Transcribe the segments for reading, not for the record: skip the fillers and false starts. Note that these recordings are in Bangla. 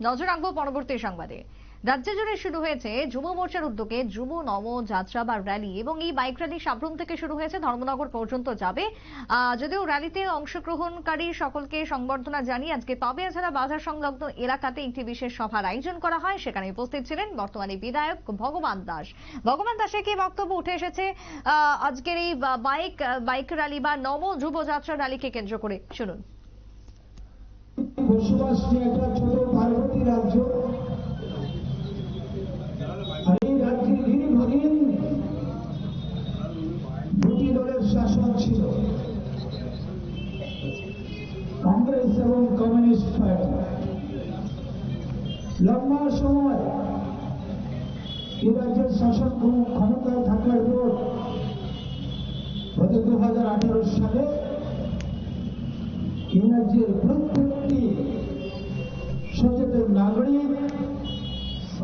নজর রাখবো পরবর্তী সংবাদে। রাজ্য জুড়ে শুরু হয়েছে যুব মোর্চার উদ্যোগে যুব নব যাত্রা বা র্যালি, এবং এই বাইক র্যালি সাবরুম থেকে শুরু হয়েছে, ধর্মনগর পর্যন্ত যাবে। যদিও র্যালিতে অংশগ্রহণকারী সকলকে সংবর্ধনা জানিয়ে আজকে পাবিয়াছাড়া বাজার সংলগ্ন এলাকাতে একটি বিশেষ সভার আয়োজন করা হয়। সেখানে উপস্থিত ছিলেন বর্তমানে বিধায়ক ভগবান দাস। ভগবান দাসের কি বক্তব্য উঠে এসেছে আজকের এই বাইক র্যালি বা নব যুব যাত্রা র্যালিকে কেন্দ্র করে, শুনুন। বসবাস একটা ছোট পার্বতী রাজ্য, আর এই রাজ্যে দীর্ঘদিন দুটি দলের শাসন ছিল, কংগ্রেস এবং কমিউনিস্ট পার্টি। লম্বা সময় এই রাজ্যের শাসন ক্ষমতায় থাকার পর গত 2018 সালে এই রাজ্যের প্রত্যেকটি সচেতন নাগরিক,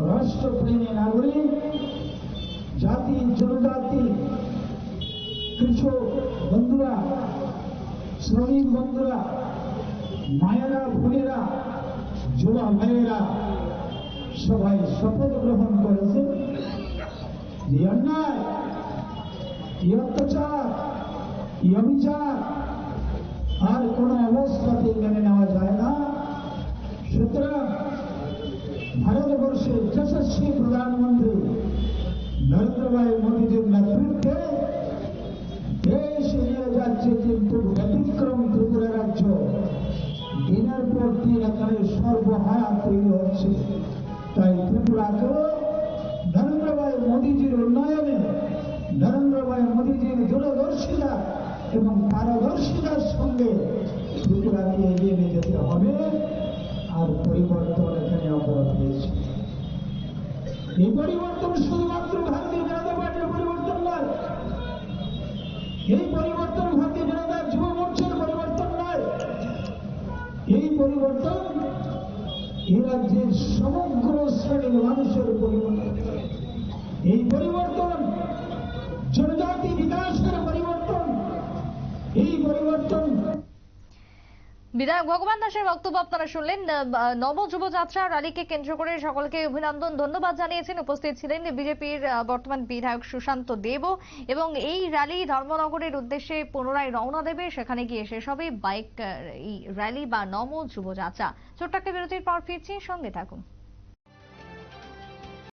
রাষ্ট্রপ্রেমী নাগরিক, জাতি জনজাতি, কৃষক বন্ধুরা, শ্রমিক বন্ধুরা, মায়েরা, বোনেরা, যুবা ভাইয়েরা সবাই শপথ গ্রহণ করেছে যে অন্যায়, এই অত্যাচার, এই অবিচার আর কোন অবস্থাতে মেনে নেওয়া যায় না। সুতরাং ভারতবর্ষের যশস্বী প্রধানমন্ত্রী নরেন্দ্র ভাই মোদীজির নেতৃত্বে দেশ এগিয়ে যাচ্ছে, কিন্তু ব্যতিক্রম ত্রিপুরা রাজ্য দিনের পর দিন এখানে সর্বহারা তৈরি হচ্ছে। তাই ত্রিপুরাকেও নরেন্দ্র ভাই মোদীজির উন্নয়নে, নরেন্দ্র ভাই মোদীজির দূরদর্শিতা এবং পারদর্শিতার সঙ্গে ত্রিপুরাকে এগিয়ে নিয়ে যেতে হবে। আর পরিবর্তন এখানে আমরা পেয়েছি। এই পরিবর্তন শুধুমাত্র ভারতীয় জনতা পার্টির পরিবর্তন নয়, এই পরিবর্তন ভারতীয় জনতা যুব মোর্চার পরিবর্তন নয়, এই পরিবর্তন এই রাজ্যের সমগ্র শ্রেণীর মানুষের পরিবর্তন। এই পরিবর্তন জনজাতি বিকাশের পরিবর্তন। এই পরিবর্তন। বিধায়ক ভগবান দাসের বক্তব্য আপনারা শুনলেন। নব যুব যাত্রা র্যালিকে কেন্দ্র করে সকলকে অভিনন্দন, ধন্যবাদ জানিয়েছেন। উপস্থিত ছিলেন বিজেপির বর্তমান বিধায়ক সুশান্ত দেব, এবং এই র্যালি ধর্মনগরের উদ্দেশ্যে পুনরায় রওনা দেবে। সেখানে গিয়ে শেষ হবে বাইক এই র্যালি বা নব যুব যাত্রা। ছোট্ট একটা বিরতির পর ফিরছি, সঙ্গে থাকুন।